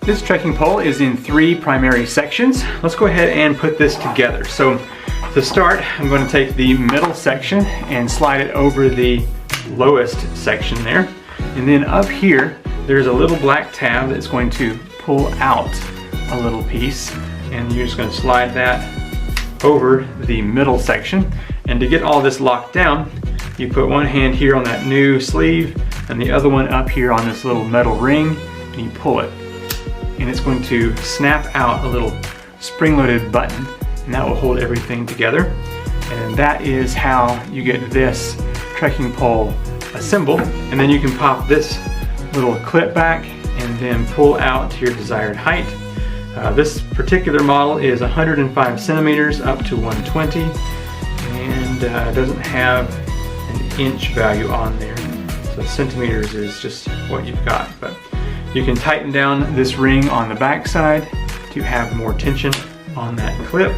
This trekking pole is in 3 primary sections. Let's go ahead and put this together. So to start, I'm going to take the middle section and slide it over the lowest section there. And then up here, there's a little black tab that's going to pull out a little piece. And you're just going to slide that over the middle section. And to get all this locked down, you put one hand here on that new sleeve and the other one up here on this little metal ring, and you pull it. And it's going to snap out a little spring-loaded button, and that will hold everything together. And that is how you get this trekking pole assembled. And then you can pop this little clip back and then pull out to your desired height. This particular model is 105 centimeters up to 120, and doesn't have an inch value on there. So centimeters is just what you've got. But you can tighten down this ring on the back side to have more tension on that clip.